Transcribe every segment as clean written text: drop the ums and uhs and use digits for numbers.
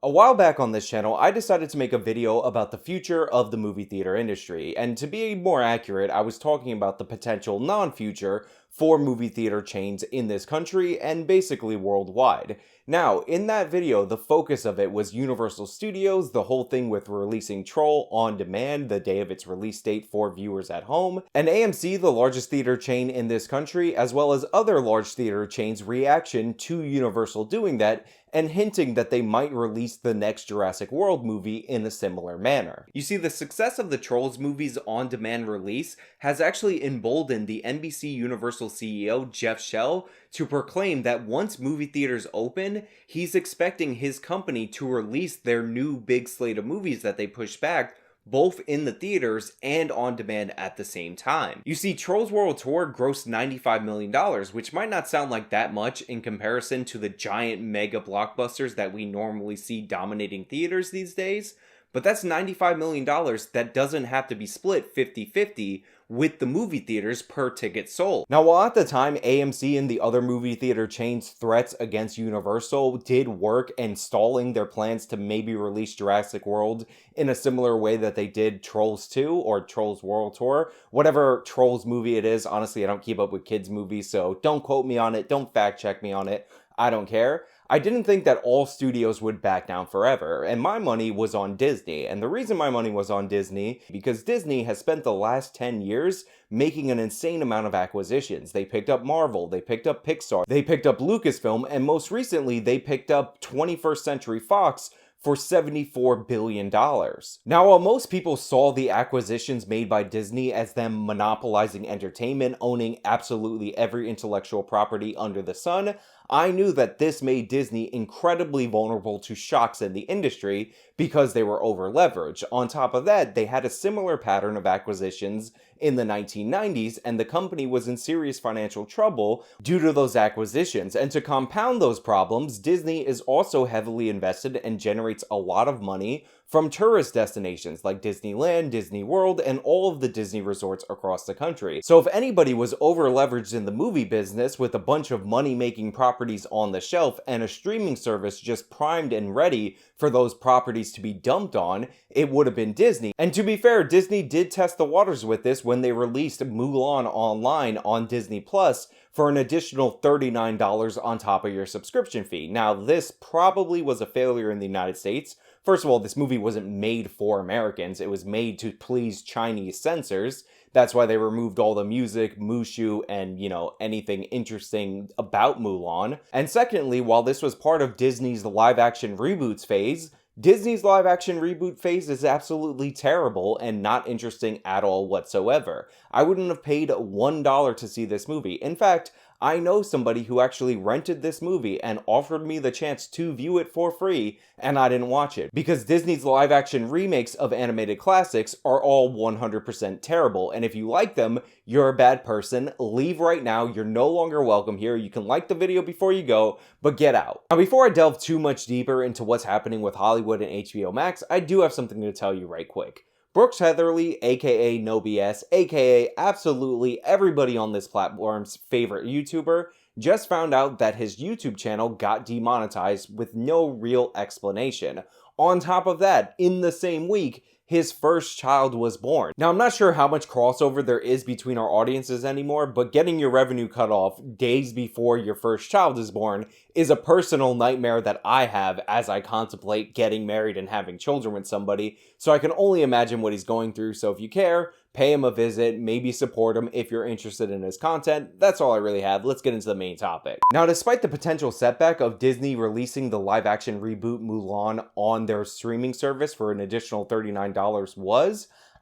A while back on this channel, I decided to make a video about the future of the movie theater industry, and to be more accurate, I was talking about the potential non-future for movie theater chains in this country and basically worldwide. Now, in that video, the focus of it was Universal Studios, the whole thing with releasing Troll on demand the day of its release date for viewers at home, and AMC, the largest theater chain in this country, as well as other large theater chains' reaction to Universal doing that, and hinting that they might release the next Jurassic World movie in a similar manner. You see, the success of the Trolls movie's on-demand release has actually emboldened the NBC Universal CEO Jeff Shell to proclaim that once movie theaters open, he's expecting his company to release their new big slate of movies that they pushed back both in the theaters and on demand at the same time. You see, Trolls World Tour grossed $95 million, which might not sound like that much in comparison to the giant mega blockbusters that we normally see dominating theaters these days, but that's $95 million that doesn't have to be split 50-50 with the movie theaters per ticket sold. Now, while at the time AMC and the other movie theater chains' threats against Universal did work in stalling their plans to maybe release Jurassic World in a similar way that they did Trolls 2 or Trolls World Tour, whatever Trolls movie it is, honestly I don't keep up with kids movies, so don't quote me on it, don't fact check me on it, I don't care. I didn't think that all studios would back down forever, and my money was on Disney. And the reason my money was on Disney, because Disney has spent the last 10 years making an insane amount of acquisitions. They picked up Marvel, they picked up Pixar, they picked up Lucasfilm, and most recently they picked up 21st Century Fox for $74 billion. Now, while most people saw the acquisitions made by Disney as them monopolizing entertainment, owning absolutely every intellectual property under the sun, I knew that this made Disney incredibly vulnerable to shocks in the industry because they were over-leveraged. On top of that, they had a similar pattern of acquisitions in the 1990s, and the company was in serious financial trouble due to those acquisitions. And to compound those problems, Disney is also heavily invested and generates a lot of money from tourist destinations like Disneyland, Disney World, and all of the Disney resorts across the country. So if anybody was over-leveraged in the movie business with a bunch of money-making properties on the shelf and a streaming service just primed and ready for those properties to be dumped on, it would have been Disney. And to be fair, Disney did test the waters with this when they released Mulan online on Disney Plus for an additional $39 on top of your subscription fee. Now, this probably was a failure in the United States. First of all, this movie wasn't made for Americans. It was made to please Chinese censors. That's why they removed all the music, Mushu, and, anything interesting about Mulan. And secondly, while this was part of Disney's live-action reboots phase, Disney's live-action reboot phase is absolutely terrible and not interesting at all whatsoever. I wouldn't have paid $1 to see this movie. In fact, I know somebody who actually rented this movie and offered me the chance to view it for free, and I didn't watch it, because Disney's live-action remakes of animated classics are all 100% terrible, and if you like them, you're a bad person. Leave right now. You're no longer welcome here. You can like the video before you go, but get out. Now, before I delve too much deeper into what's happening with Hollywood and HBO Max, I do have something to tell you right quick. Brooks Heatherly, aka No BS, aka absolutely everybody on this platform's favorite YouTuber, just found out that his YouTube channel got demonetized with no real explanation. On top of that, in the same week, his first child was born. Now, I'm not sure how much crossover there is between our audiences anymore, but getting your revenue cut off days before your first child is born is a personal nightmare that I have as I contemplate getting married and having children with somebody, so I can only imagine what he's going through. So if you care, pay him a visit, maybe support him if you're interested in his content. That's all I really have. Let's get into the main topic. Now, despite the potential setback of Disney releasing the live-action reboot Mulan on their streaming service for an additional $39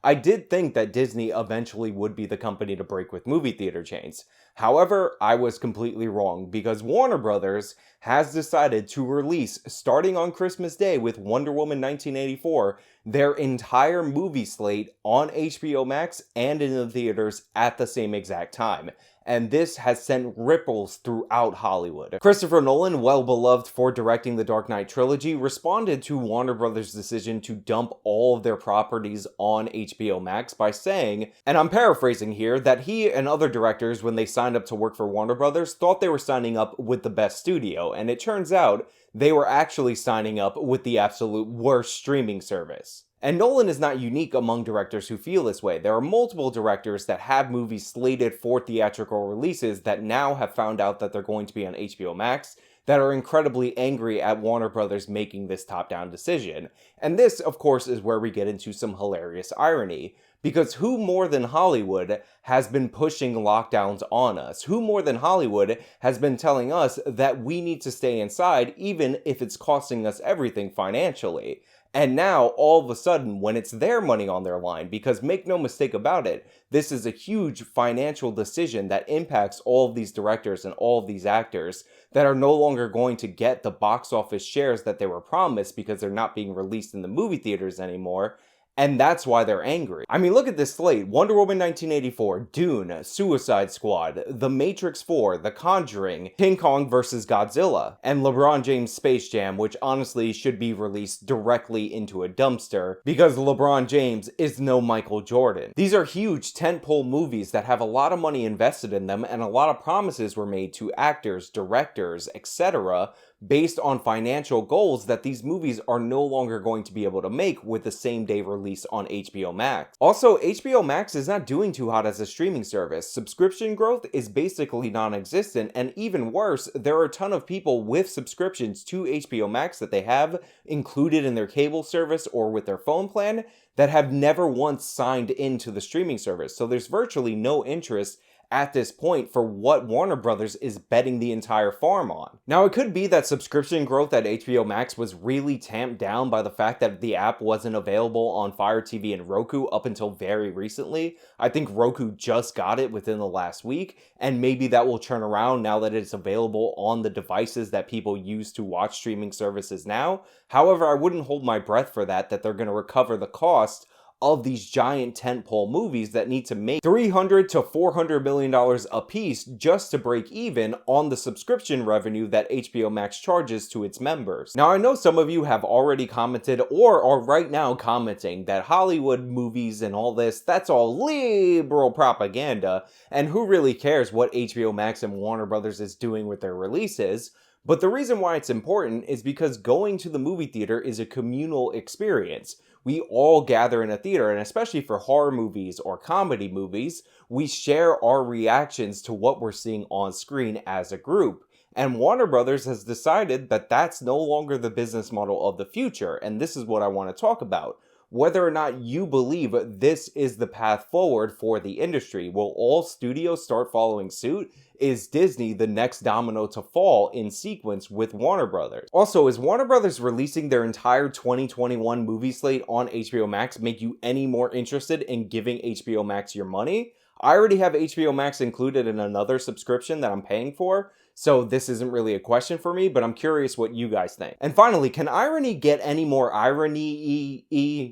I did think that Disney eventually would be the company to break with movie theater chains. However, I was completely wrong, because Warner Brothers has decided to release, starting on Christmas Day with Wonder Woman 1984, their entire movie slate on HBO Max and in the theaters at the same exact time. and this has sent ripples throughout Hollywood. Christopher Nolan, well beloved for directing the Dark Knight trilogy, responded to Warner Brothers' decision to dump all of their properties on HBO Max by saying, and I'm paraphrasing here, that he and other directors, when they signed up to work for Warner Brothers, thought they were signing up with the best studio, and it turns out they were actually signing up with the absolute worst streaming service. And Nolan is not unique among directors who feel this way. There are multiple directors that have movies slated for theatrical releases that now have found out that they're going to be on HBO Max that are incredibly angry at Warner Brothers making this top-down decision. And this, of course, is where we get into some hilarious irony. Because who more than Hollywood has been pushing lockdowns on us? Who more than Hollywood has been telling us that we need to stay inside even if it's costing us everything financially? And now, all of a sudden, when it's their money on their line, because make no mistake about it, this is a huge financial decision that impacts all of these directors and all of these actors that are no longer going to get the box office shares that they were promised because they're not being released in the movie theaters anymore. And that's why they're angry. I mean, look at this slate. Wonder Woman 1984, Dune, Suicide Squad, The Matrix 4, The Conjuring, King Kong vs. Godzilla, and LeBron James' Space Jam, which honestly should be released directly into a dumpster because LeBron James is no Michael Jordan. These are huge tentpole movies that have a lot of money invested in them and a lot of promises were made to actors, directors, etc., based on financial goals that these movies are no longer going to be able to make with the same day release on HBO Max. Also, HBO Max is not doing too hot as a streaming service. Subscription growth is basically non-existent, and even worse, there are a ton of people with subscriptions to HBO Max that they have included in their cable service or with their phone plan that have never once signed into the streaming service. So there's virtually no interest at this point for what Warner Brothers is betting the entire farm on. Now, it could be that subscription growth at HBO Max was really tamped down by the fact that the app wasn't available on Fire TV and Roku up until very recently. I think Roku just got it within the last week, and maybe that will turn around now that it's available on the devices that people use to watch streaming services now. However, I wouldn't hold my breath for that they're going to recover the cost of these giant tentpole movies that need to make $300 to $400 million a piece just to break even on the subscription revenue that HBO Max charges to its members. Now, I know some of you have already commented or are right now commenting that Hollywood movies and all this, that's all liberal propaganda, and who really cares what HBO Max and Warner Brothers is doing with their releases? But the reason why it's important is because going to the movie theater is a communal experience. We all gather in a theater, and especially for horror movies or comedy movies, we share our reactions to what we're seeing on screen as a group. And Warner Brothers has decided that that's no longer the business model of the future, and this is what I want to talk about. Whether or not you believe this is the path forward for the industry. Will all studios start following suit? Is Disney the next domino to fall in sequence with Warner Brothers? Also, is Warner Brothers releasing their entire 2021 movie slate on HBO Max make you any more interested in giving HBO Max your money? I already have HBO Max included in another subscription that I'm paying for, so this isn't really a question for me, but I'm curious what you guys think. And finally, can irony get any more irony-y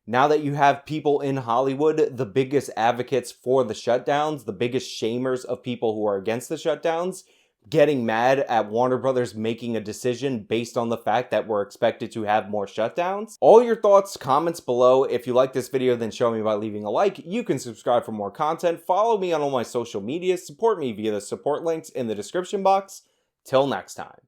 now that you have people in Hollywood, the biggest advocates for the shutdowns, the biggest shamers of people who are against the shutdowns, getting mad at Warner Brothers making a decision based on the fact that we're expected to have more shutdowns? All your thoughts, comments below. If you like this video, then show me by leaving a like. You can subscribe for more content. Follow me on all my social medias. Support me via the support links in the description box. Till next time.